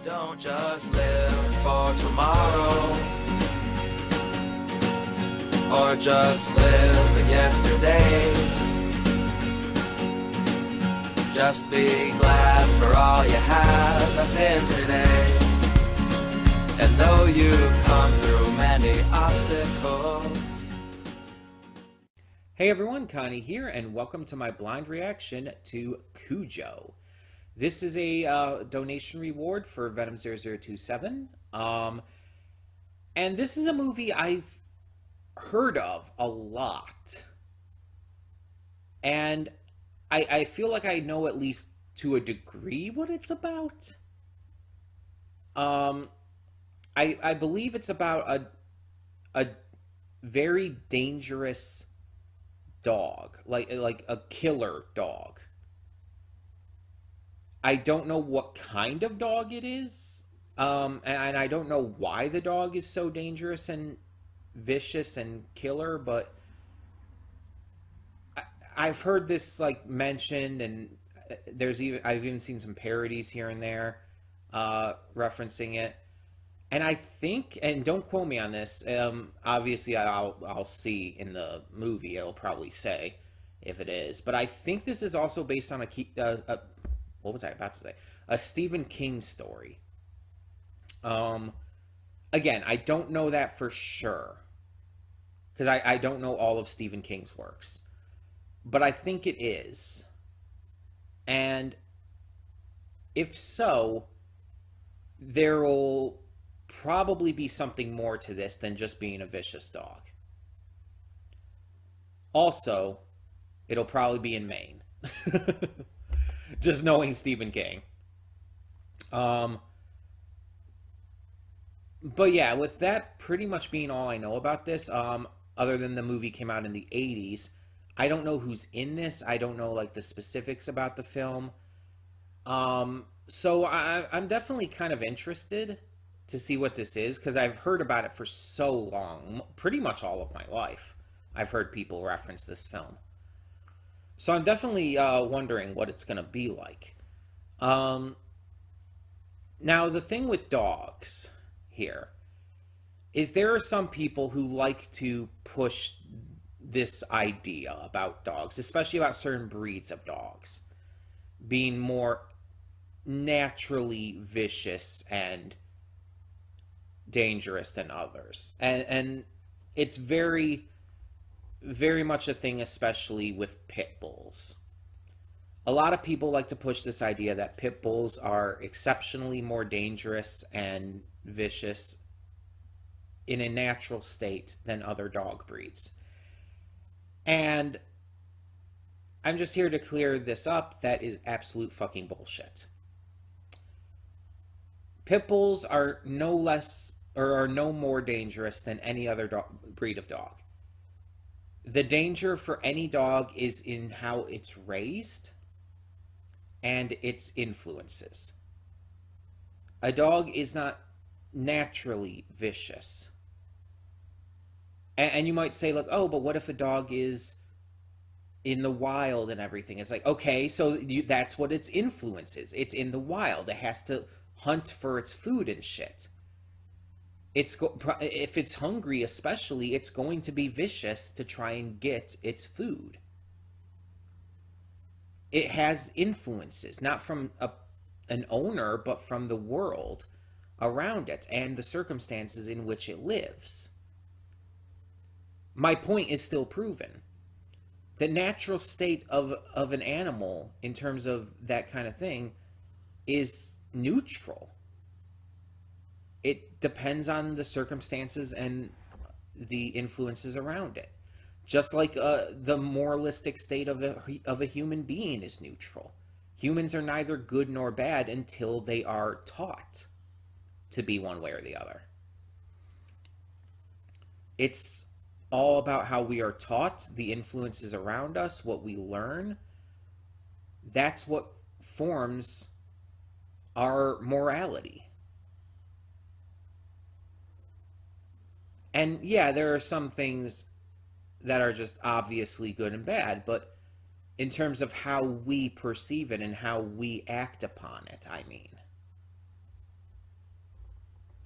Don't just live for tomorrow, or just live in yesterday. Just be glad for all you have that's in today. And though you've come through many obstacles. Hey everyone, Connie here, and welcome to my blind reaction to Cujo. This is a donation reward for Venom0027. And this is a movie I've heard of a lot. And I feel like I know at least to a degree what it's about. I believe it's about a very dangerous dog, like a killer dog. I don't know what kind of dog it is, and I don't know why the dog is so dangerous and vicious and killer, but I've heard this like mentioned, and I've even seen some parodies here and there referencing it. And I think, and don't quote me on this, obviously I'll see in the movie, it'll probably say if it is, but I think this is also based on what was I about to say? A Stephen King story. Again, I don't know that for sure, because I don't know all of Stephen King's works, but I think it is. And if so, there will probably be something more to this than just being a vicious dog. Also, it'll probably be in Maine. Just knowing Stephen King. But yeah, with that pretty much being all I know about this, other than the movie came out in the 80s, I don't know who's in this. I don't know like the specifics about the film. So I'm definitely kind of interested to see what this is, because I've heard about it for so long, pretty much all of my life. I've heard people reference this film. So I'm definitely wondering what it's going to be like. Now, the thing with dogs here is there are some people who like to push this idea about dogs, especially about certain breeds of dogs, being more naturally vicious and dangerous than others. And it's very, very much a thing, especially with pit bulls. A lot of people like to push this idea that pit bulls are exceptionally more dangerous and vicious in a natural state than other dog breeds. And I'm just here to clear this up. That is absolute fucking bullshit. Pit bulls are no less or are no more dangerous than any other breed of dog. The danger for any dog is in how it's raised and its influences. A dog is not naturally vicious. And you might say, like, oh, but what if a dog is in the wild and everything? It's like, okay, so that's what its influence is. It's in the wild. It has to hunt for its food and shit. If it's hungry, especially, it's going to be vicious to try and get its food. It has influences, not from an owner, but from the world around it and the circumstances in which it lives. My point is still proven. The natural state of an animal, in terms of that kind of thing, is neutral. It depends on the circumstances and the influences around it. Just like the moralistic state of a human being is neutral. Humans are neither good nor bad until they are taught to be one way or the other. It's all about how we are taught, the influences around us, what we learn. That's what forms our morality. And yeah, there are some things that are just obviously good and bad, but in terms of how we perceive it and how we act upon it, I mean.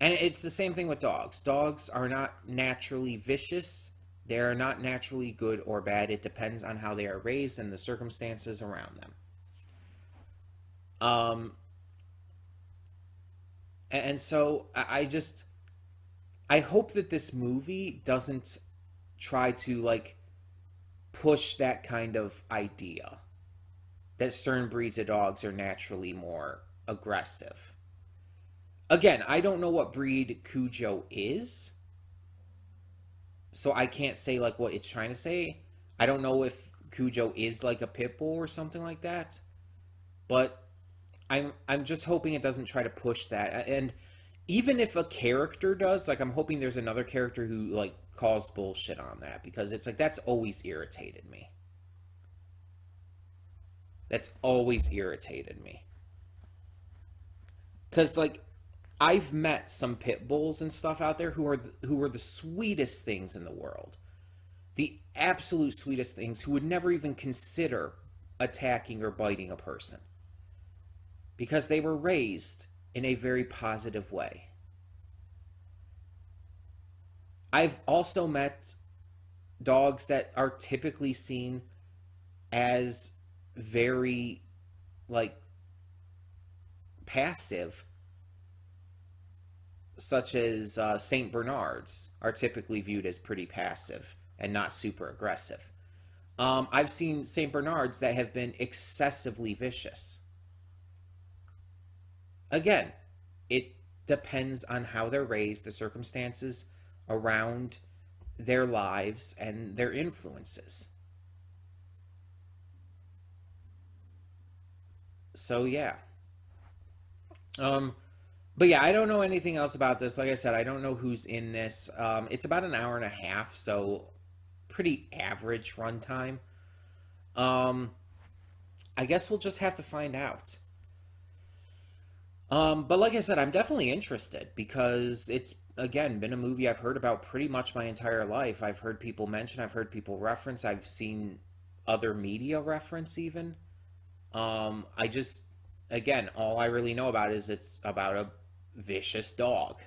And it's the same thing with dogs. Dogs are not naturally vicious. They are not naturally good or bad. It depends on how they are raised and the circumstances around them. And so I hope that this movie doesn't try to like push that kind of idea that certain breeds of dogs are naturally more aggressive. Again, I don't know what breed Cujo is, so I can't say like what it's trying to say. I don't know if Cujo is like a pit bull or something like that, but I'm just hoping it doesn't try to push that. And even if a character does, like I'm hoping there's another character who like calls bullshit on that, because it's like that's always irritated me. That's always irritated me. Cuz like I've met some pit bulls and stuff out there who are the sweetest things in the world. The absolute sweetest things, who would never even consider attacking or biting a person, because they were raised in a very positive way. I've also met dogs that are typically seen as very like passive, such as Saint Bernards are typically viewed as pretty passive and not super aggressive. I've seen Saint Bernards that have been excessively vicious. Again, it depends on how they're raised, the circumstances around their lives, and their influences. So yeah. But yeah, I don't know anything else about this. Like I said, I don't know who's in this. It's about an hour and a half, so pretty average runtime. I guess we'll just have to find out. But like I said, I'm definitely interested, because it's, again, been a movie I've heard about pretty much my entire life. I've heard people mention, I've heard people reference, I've seen other media reference even. I just, again, all I really know about is it's about a vicious dog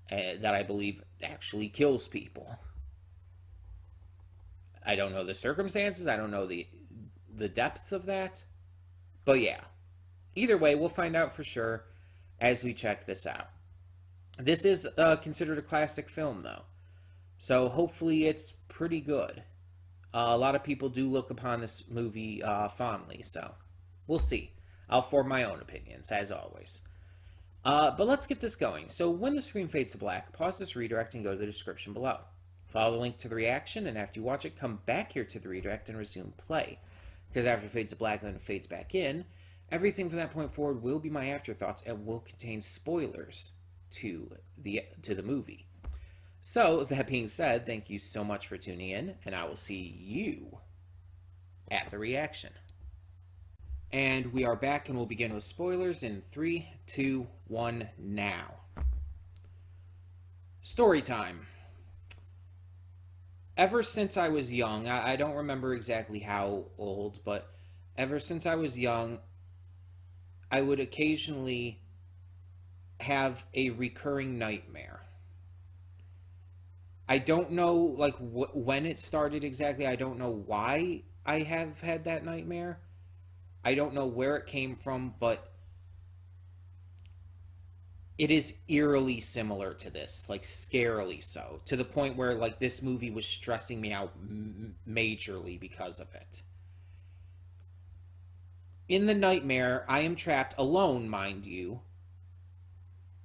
that I believe actually kills people. I don't know the circumstances, I don't know the depths of that, but yeah. Either way, we'll find out for sure as we check this out. This is considered a classic film, though, so hopefully it's pretty good. A lot of people do look upon this movie fondly, so we'll see. I'll form my own opinions, as always. But let's get this going. So when the screen fades to black, pause this redirect and go to the description below. Follow the link to the reaction, and after you watch it, come back here to the redirect and resume play. Because after it fades to black and then it fades back in, everything from that point forward will be my afterthoughts and will contain spoilers to the movie. So, that being said, thank you so much for tuning in, and I will see you at the reaction. And we are back, and we'll begin with spoilers in 3, 2, 1, now. Story time. Ever since I was young, I don't remember exactly how old, but ever since I was young, I would occasionally have a recurring nightmare. I don't know like when it started exactly. I don't know why I have had that nightmare. I don't know where it came from, but it is eerily similar to this, like scarily so, to the point where like this movie was stressing me out majorly because of it. In the nightmare, I am trapped alone, mind you,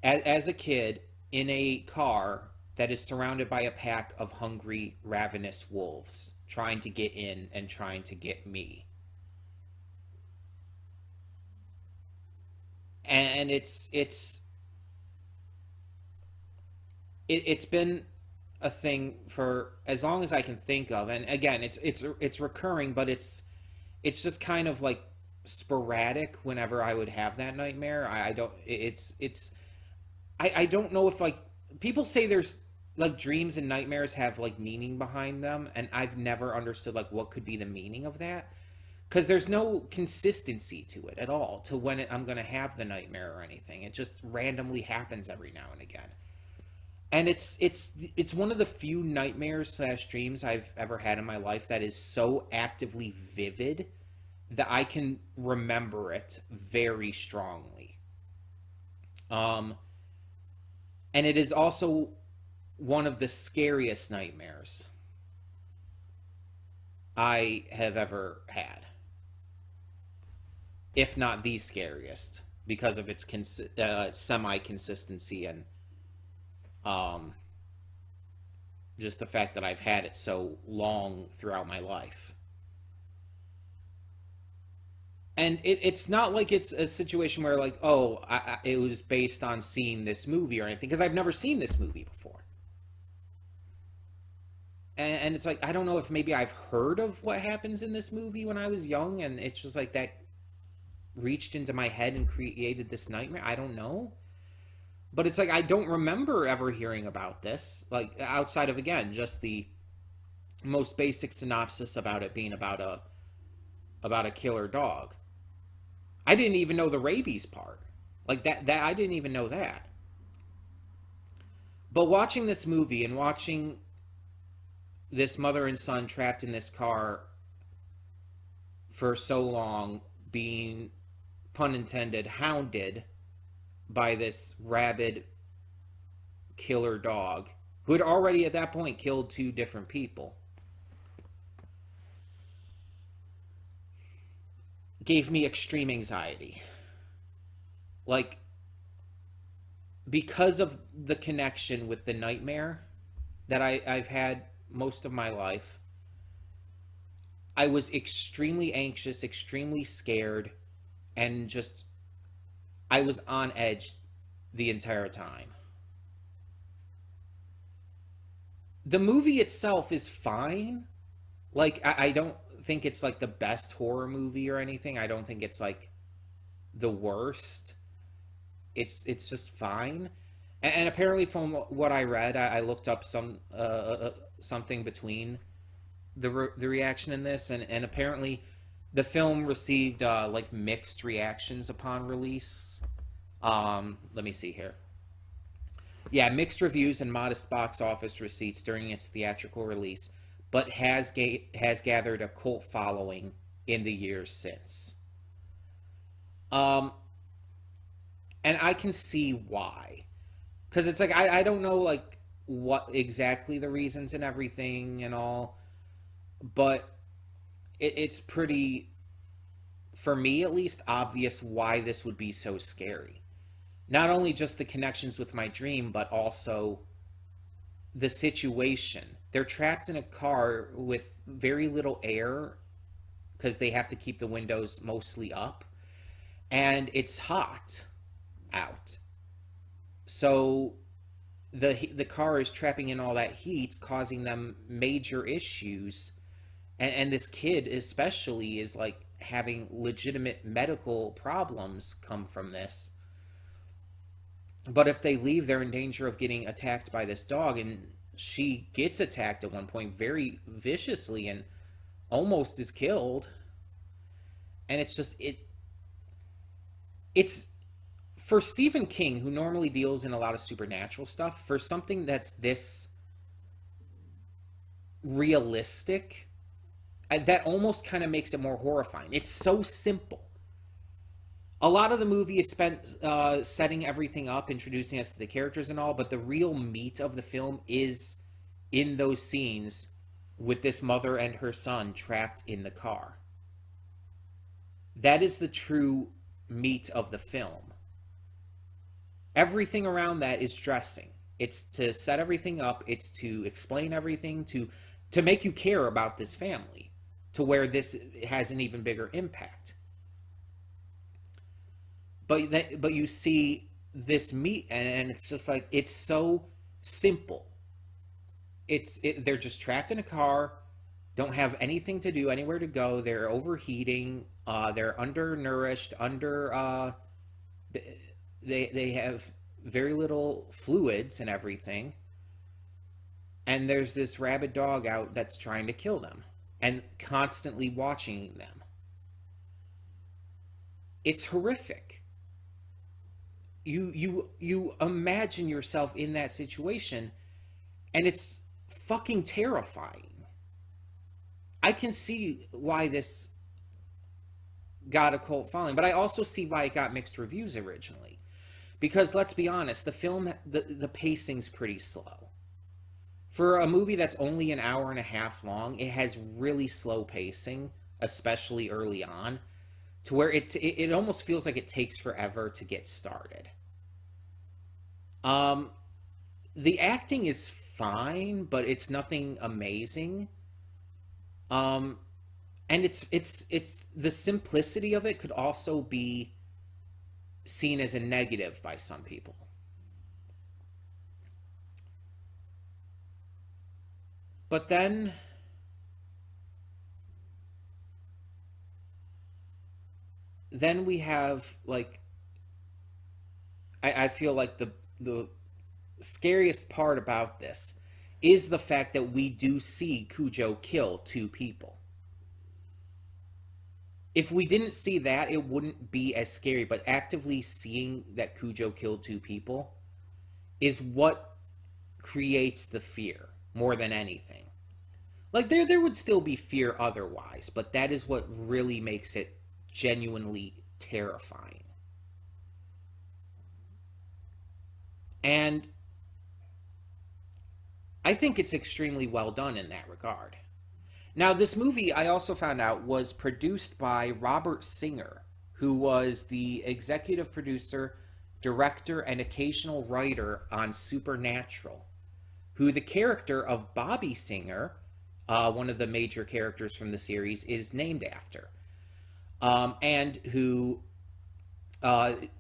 as a kid in a car that is surrounded by a pack of hungry, ravenous wolves trying to get in and trying to get me. And it's been a thing for as long as I can think of. And again, it's recurring, but it's just kind of like sporadic whenever I would have that nightmare. I don't know if like people say there's like dreams and nightmares have like meaning behind them, and I've never understood like what could be the meaning of that, because there's no consistency to it at all, to when I'm going to have the nightmare or anything. It just randomly happens every now and again. And it's one of the few nightmares slash dreams I've ever had in my life that is so actively vivid that I can remember it very strongly. And it is also one of the scariest nightmares I have ever had, if not the scariest, because of its semi-consistency and just the fact that I've had it so long throughout my life. And it's not like it's a situation where, like, oh, it was based on seeing this movie or anything, because I've never seen this movie before. And it's like, I don't know if maybe I've heard of what happens in this movie when I was young, and it's just like that reached into my head and created this nightmare. I don't know. But it's like, I don't remember ever hearing about this, like, outside of, again, just the most basic synopsis about it being about a killer dog. I didn't even know the rabies part. Like, that I didn't even know that. But watching this movie and watching this mother and son trapped in this car for so long, being, pun intended, hounded by this rabid killer dog who had already at that point killed 2 different people, gave me extreme anxiety. Like, because of the connection with the nightmare that I've had most of my life, I was extremely anxious, extremely scared, and just, I was on edge the entire time. The movie itself is fine. Like, I don't think it's like the best horror movie or anything. I don't think it's like the worst. It's just fine. And apparently, from what I read, I looked up something between the reaction in this, and apparently the film received like mixed reactions upon release. Let me see here. Yeah, mixed reviews and modest box office receipts during its theatrical release, but has gathered a cult following in the years since. And I can see why. Because it's like, I don't know, like, what exactly the reasons and everything and all, but it's pretty, for me at least, obvious why this would be so scary. Not only just the connections with my dream, but also the situation. They're trapped in a car with very little air because they have to keep the windows mostly up, and it's hot out. So the car is trapping in all that heat, causing them major issues. And this kid especially is like having legitimate medical problems come from this. But if they leave, they're in danger of getting attacked by this dog. And she gets attacked at one point very viciously and almost is killed. And it's just, it's for Stephen King, who normally deals in a lot of supernatural stuff, for something that's this realistic, that almost kind of makes it more horrifying. It's so simple. A lot of the movie is spent setting everything up, introducing us to the characters and all, but the real meat of the film is in those scenes with this mother and her son trapped in the car. That is the true meat of the film. Everything around that is dressing. It's to set everything up. It's to explain everything, to make you care about this family, to where this has an even bigger impact. But you see this meat, and it's just like, it's so simple. They're just trapped in a car, don't have anything to do, anywhere to go. They're overheating. They're undernourished. They have very little fluids and everything. And there's this rabid dog out that's trying to kill them and constantly watching them. it's horrific. You imagine yourself in that situation, and it's fucking terrifying. I can see why this got a cult following, but I also see why it got mixed reviews originally. Because let's be honest, the film, the pacing's pretty slow. For a movie that's only an hour and a half long, it has really slow pacing, especially early on, to where it almost feels like it takes forever to get started. The acting is fine, but it's nothing amazing. And it's the simplicity of it could also be seen as a negative by some people. But then we have like I feel like the scariest part about this is the fact that we do see Cujo kill two people. If we didn't see that, it wouldn't be as scary, but actively seeing that Cujo killed two people is what creates the fear more than anything. Like there would still be fear otherwise, but that is what really makes it genuinely terrifying. And I think it's extremely well done in that regard. Now, this movie, I also found out, was produced by Robert Singer, who was the executive producer, director, and occasional writer on Supernatural, who the character of Bobby Singer, one of the major characters from the series, is named after, and who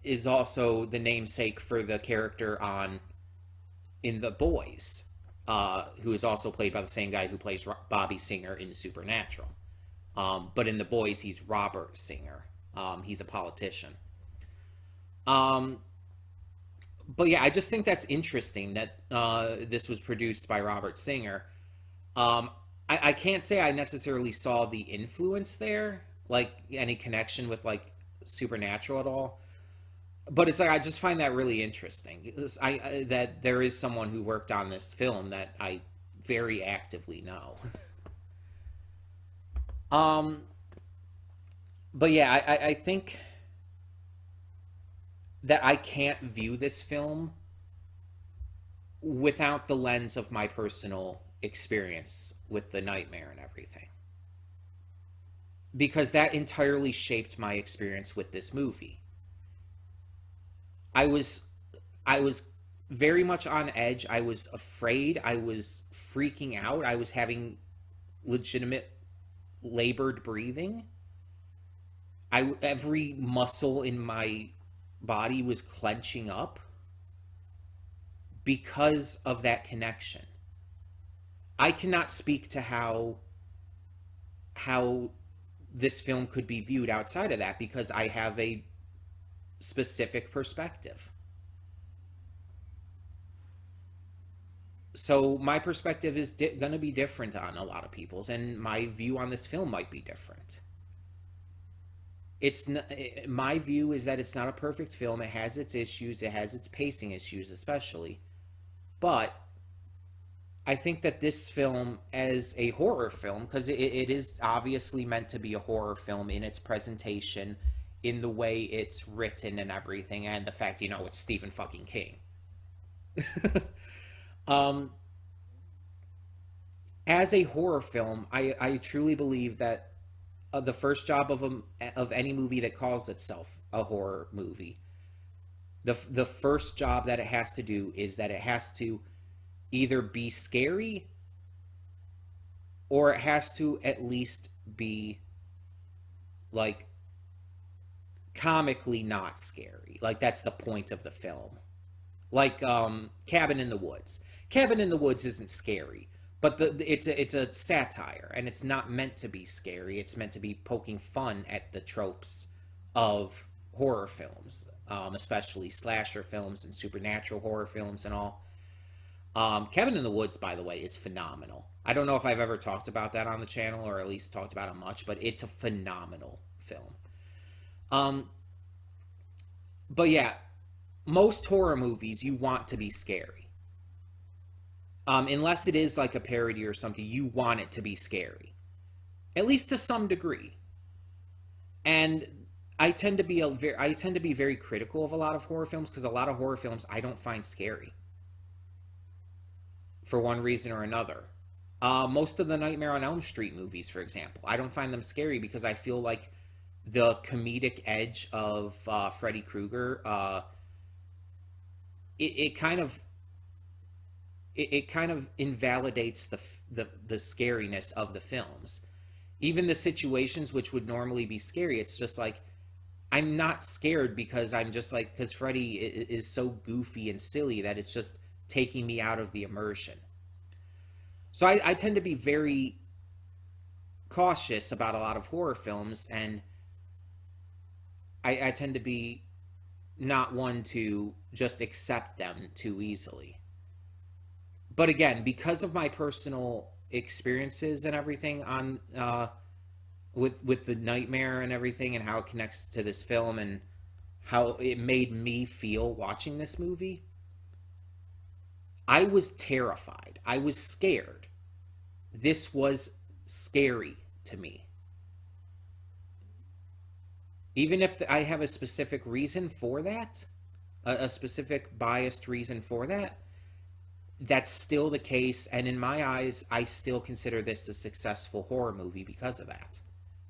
is also the namesake for the character in The Boys, who is also played by the same guy who plays Bobby Singer in Supernatural. But in The Boys, he's Robert Singer. He's a politician. But yeah, I just think that's interesting that this was produced by Robert Singer. I can't say I necessarily saw the influence there, like any connection with like Supernatural at all. But it's like I just find that really interesting. That there is someone who worked on this film that I very actively know. But yeah, I think that I can't view this film without the lens of my personal experience with the nightmare and everything. Because that entirely shaped my experience with this movie. I was very much on edge. I was afraid. I was freaking out. I was having legitimate labored breathing. Every muscle in my body was clenching up because of that connection. I cannot speak to how this film could be viewed outside of that because I have a specific perspective. So my perspective is going to be different on a lot of people's, and my view on this film might be different. My view is that it's not a perfect film. It has its issues. It has its pacing issues, especially. But I think that this film, as a horror film, because it is obviously meant to be a horror film in its presentation, in the way it's written and everything, and the fact, it's Stephen fucking King. As a horror film, I truly believe that the first job of any movie that calls itself a horror movie, the first job that it has to do is that it has to either be scary or it has to at least be like comically not scary. Like that's the point of the film. Like Cabin in the Woods. Cabin in the Woods isn't scary, but it's a satire, and it's not meant to be scary. It's meant to be poking fun at the tropes of horror films, especially slasher films and supernatural horror films and all. Cabin in the Woods, by the way, is phenomenal. I don't know if I've ever talked about that on the channel, or at least talked about it much, but it's a phenomenal film. But yeah, most horror movies you want to be scary. Unless it is like a parody or something, you want it to be scary, at least to some degree. And I tend to be very critical of a lot of horror films because a lot of horror films I don't find scary for one reason or another. Most of the Nightmare on Elm Street movies, for example, I don't find them scary because I feel like the comedic edge of Freddy Krueger, it kind of it kind of invalidates the scariness of the films. Even the situations which would normally be scary, it's just like I'm not scared because I'm just like because Freddy is so goofy and silly that it's just taking me out of the immersion. So I tend to be very cautious about a lot of horror films, and I tend to be not one to just accept them too easily. But again, because of my personal experiences and everything on with the nightmare and everything, and how it connects to this film and how it made me feel watching this movie, I was terrified. I was scared. This was scary to me. Even if I have a specific reason for that, a specific biased reason for that, that's still the case. And in my eyes, I still consider this a successful horror movie because of that.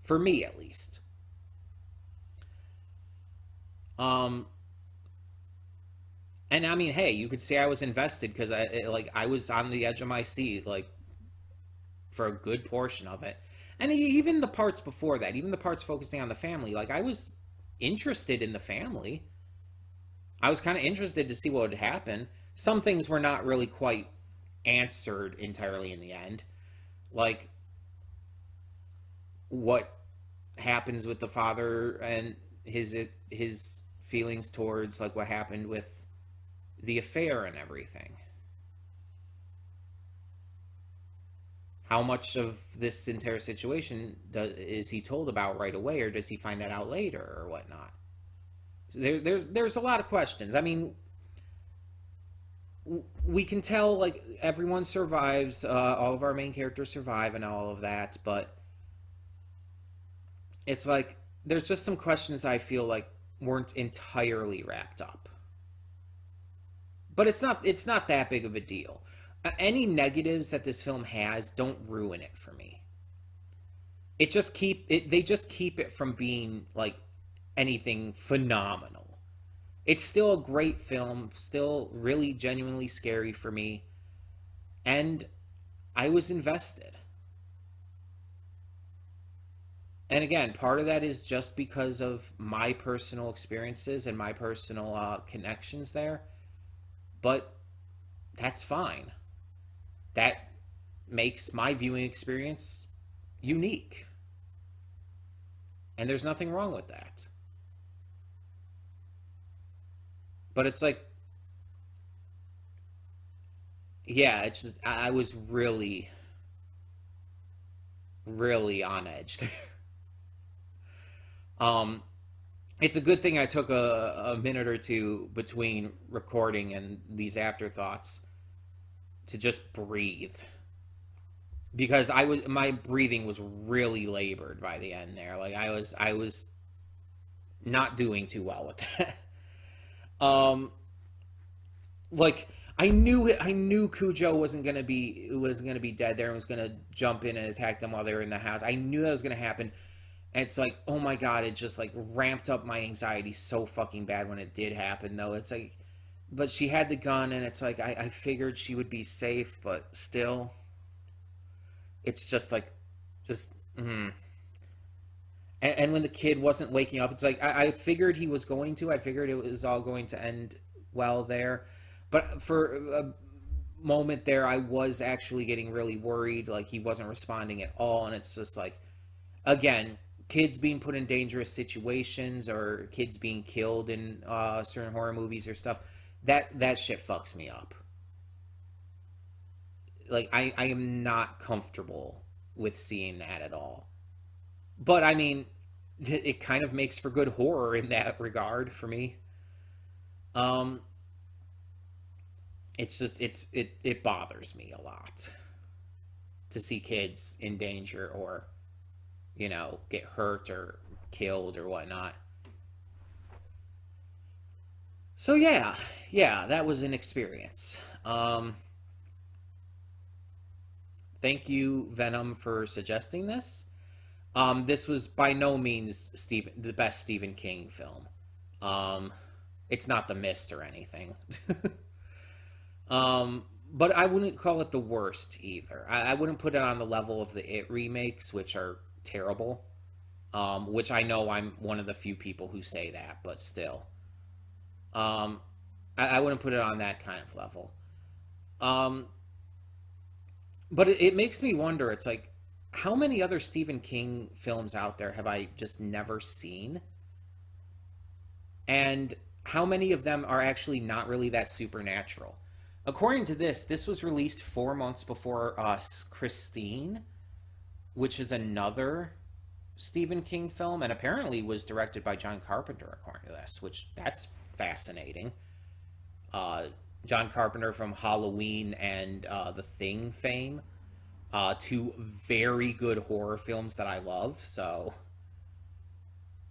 For me, at least. And I mean, hey, you could say I was invested because I was on the edge of my seat like for a good portion of it. And even the parts before that, even the parts focusing on the family, like I was interested in the family. I was kind of interested to see what would happen. Some things were not really quite answered entirely in the end. Like what happens with the father and his feelings towards like what happened with the affair and everything. How much of this entire situation is he told about right away, or does he find that out later, or whatnot? So there's a lot of questions. I mean, we can tell like everyone survives, all of our main characters survive, and all of that, but it's like there's just some questions I feel like weren't entirely wrapped up. But it's not that big of a deal. Any negatives that this film has don't ruin it for me. They just keep it from being like anything phenomenal. It's still a great film, still really genuinely scary for me, and I was invested. And again, part of that is just because of my personal experiences and my personal connections there, but that's fine. That makes my viewing experience unique. And there's nothing wrong with that. But it's like, yeah, it's just, I was really, really on edge there. Um, it's a good thing I took a minute or two between recording and these afterthoughts to just breathe, because my breathing was really labored by the end there. Like I was not doing too well with that. Um, like I knew Cujo wasn't gonna be dead there and was gonna jump in and attack them while they were in the house. I knew that was gonna happen. And it's like, oh my god, it just like ramped up my anxiety so fucking bad when it did happen though. It's like, but she had the gun, and it's like I figured she would be safe, but still, it's just like, just. And when the kid wasn't waking up, it's like I figured he was going to. I figured it was all going to end well there, but for a moment there, I was actually getting really worried. Like he wasn't responding at all, and it's just like, again, kids being put in dangerous situations or kids being killed in certain horror movies or stuff. That shit fucks me up. Like I am not comfortable with seeing that at all. But I mean, it kind of makes for good horror in that regard for me. Um, it's just it bothers me a lot to see kids in danger or get hurt or killed or whatnot. So yeah, that was an experience. Thank you, Venom, for suggesting this. This was by no means the best Stephen King film. Um, it's not The Mist or anything. But I wouldn't call it the worst either. I wouldn't put it on the level of the It remakes, which are terrible. Which I know I'm one of the few people who say that, but still. Um, I wouldn't put it on that kind of level. Um, but it makes me wonder. It's like, how many other Stephen King films out there have I just never seen? And how many of them are actually not really that supernatural? According to this was released 4 months before Christine, which is another Stephen King film, and apparently was directed by John Carpenter, according to this, which that's fascinating. Uh, John Carpenter from Halloween and The Thing fame, two very good horror films that I love. So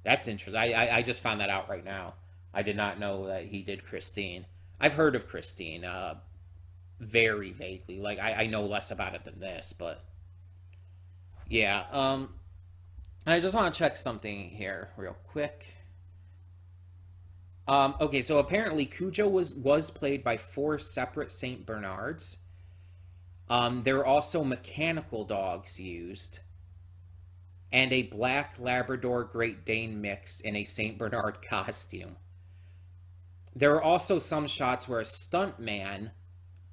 that's interesting. I just found that out right now. I did not know that he did Christine. I've heard of Christine, very vaguely. Like I know less about it than this, but yeah. And I just want to check something here real quick. Okay, so apparently Cujo was played by four separate Saint Bernards. There were also mechanical dogs used, and a black Labrador Great Dane mix in a Saint Bernard costume. There were also some shots where a stuntman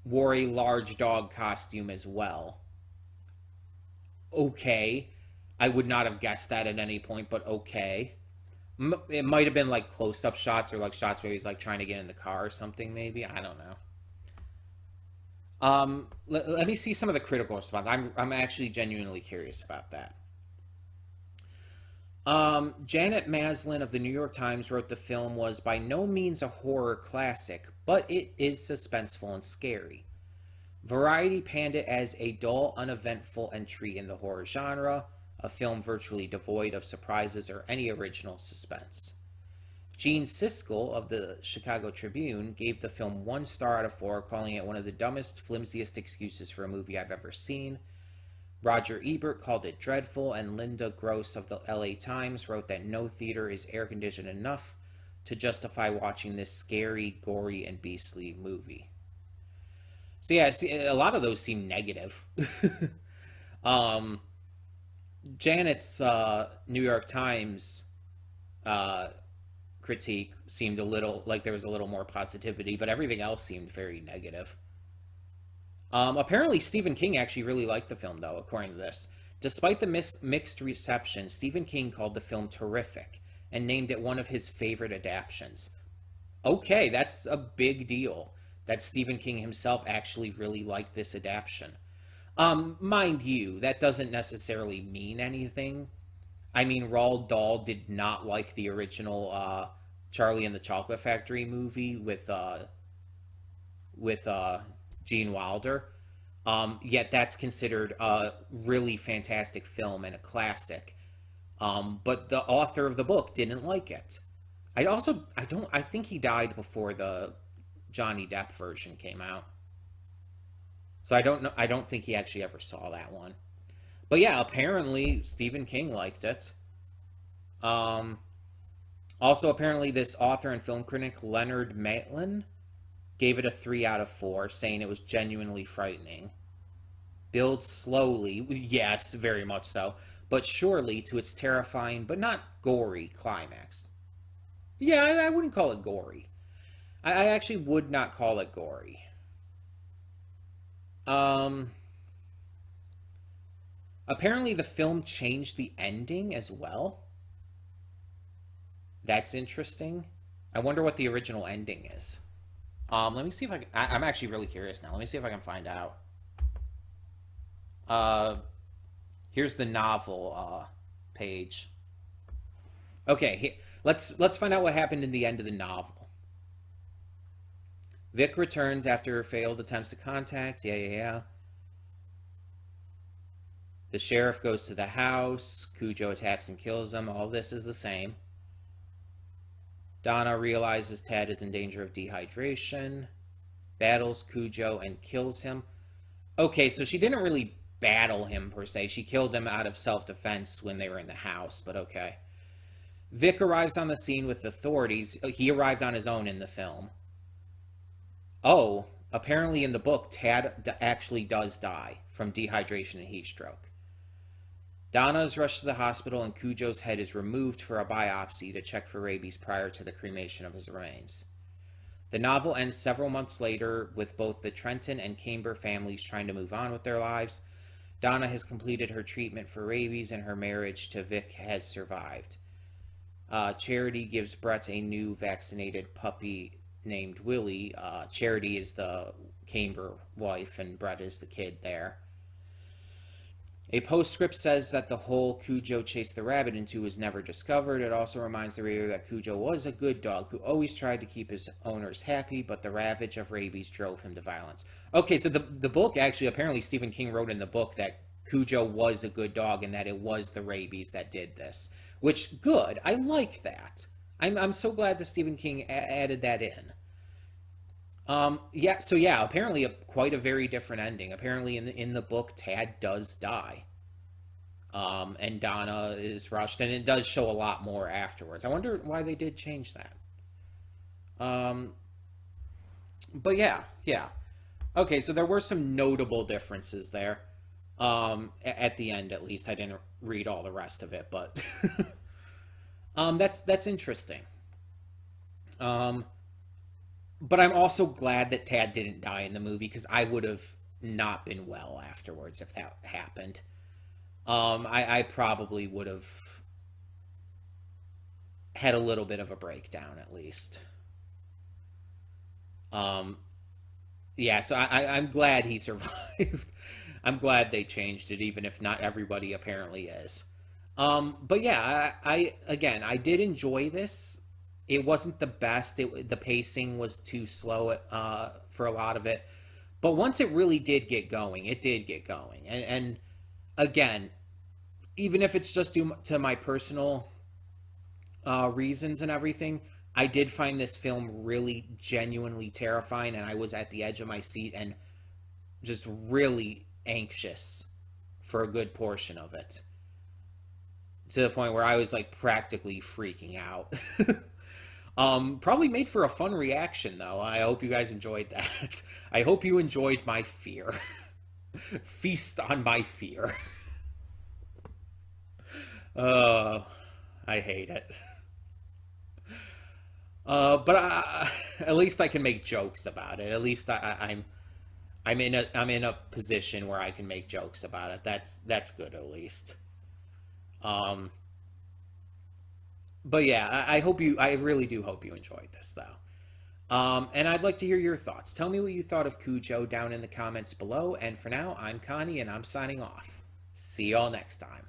wore a large dog costume as well. Okay, I would not have guessed that at any point, but okay. It might have been like close-up shots or like shots where he's like trying to get in the car or something, maybe. I don't know. Let me see some of the critical response. I'm actually genuinely curious about that. Janet Maslin of the New York Times wrote the film was by no means a horror classic, but it is suspenseful and scary. Variety panned it as a dull, uneventful entry in the horror genre, a film virtually devoid of surprises or any original suspense. Gene Siskel of the Chicago Tribune gave the film 1 star out of 4, calling it one of the dumbest, flimsiest excuses for a movie I've ever seen. Roger Ebert called it dreadful, and Linda Gross of the LA Times wrote that no theater is air-conditioned enough to justify watching this scary, gory, and beastly movie. So yeah, see, a lot of those seem negative. Janet's New York Times critique seemed a little like there was a little more positivity, but everything else seemed very negative. Apparently, Stephen King actually really liked the film, though, according to this. Despite the mixed reception, Stephen King called the film terrific and named it one of his favorite adaptations. Okay, that's a big deal that Stephen King himself actually really liked this adaptation. Mind you, that doesn't necessarily mean anything. I mean, Roald Dahl did not like the original Charlie and the Chocolate Factory movie with Gene Wilder. Yet that's considered a really fantastic film and a classic. But the author of the book didn't like it. I think he died before the Johnny Depp version came out. So I don't know. I don't think he actually ever saw that one. But yeah, apparently Stephen King liked it. Also, apparently this author and film critic Leonard Maitland gave it a 3 out of 4, saying it was genuinely frightening. Builds slowly, yes, very much so, but surely to its terrifying but not gory climax. Yeah, I wouldn't call it gory. I actually would not call it gory. Apparently the film changed the ending as well. That's interesting. I wonder what the original ending is. Let me see if I'm actually really curious now. Let me see if I can find out. Here's the novel page. Okay, let's find out what happened in the end of the novel. Vic returns after her failed attempts to contact. Yeah. The sheriff goes to the house. Cujo attacks and kills him. All this is the same. Donna realizes Tad is in danger of dehydration. Battles Cujo and kills him. Okay, so she didn't really battle him per se. She killed him out of self-defense when they were in the house, but okay. Vic arrives on the scene with authorities. He arrived on his own in the film. Oh, apparently in the book, Tad actually does die from dehydration and heat stroke. Donna is rushed to the hospital and Cujo's head is removed for a biopsy to check for rabies prior to the cremation of his remains. The novel ends several months later with both the Trenton and Camber families trying to move on with their lives. Donna has completed her treatment for rabies and her marriage to Vic has survived. Charity gives Brett a new vaccinated puppy named Willie. Charity is the Camber wife and Brett is the kid there. A postscript says that the hole Cujo chased the rabbit into was never discovered. It also reminds the reader that Cujo was a good dog who always tried to keep his owners happy, but the ravage of rabies drove him to violence. Okay, so the book, actually, apparently Stephen King wrote in the book that Cujo was a good dog and that it was the rabies that did this. Which, good. I like that. I'm so glad that Stephen King added that in. Apparently quite a very different ending. Apparently in the book, Tad does die. And Donna is rushed, and it does show a lot more afterwards. I wonder why they did change that. But yeah. Okay, so there were some notable differences there. At the end, at least. I didn't read all the rest of it, but that's interesting. But I'm also glad that Tad didn't die in the movie because I would have not been well afterwards if that happened. I probably would have had a little bit of a breakdown at least. So I'm glad he survived. I'm glad they changed it, even if not everybody apparently is. But yeah, I did enjoy this. It wasn't the best. The pacing was too slow for a lot of it. But once it really did get going, it did get going. And again, even if it's just due to my personal reasons and everything, I did find this film really genuinely terrifying, and I was at the edge of my seat and just really anxious for a good portion of it. To the point where I was like practically freaking out. Probably made for a fun reaction, though. I hope you guys enjoyed that. I hope you enjoyed my fear. Feast on my fear. Oh, I hate it. But at least I can make jokes about it. At least I'm in a position where I can make jokes about it. That's good at least. But yeah, I really do hope you enjoyed this though. And I'd like to hear your thoughts. Tell me what you thought of Cujo down in the comments below. And for now, I'm Connie and I'm signing off. See y'all next time.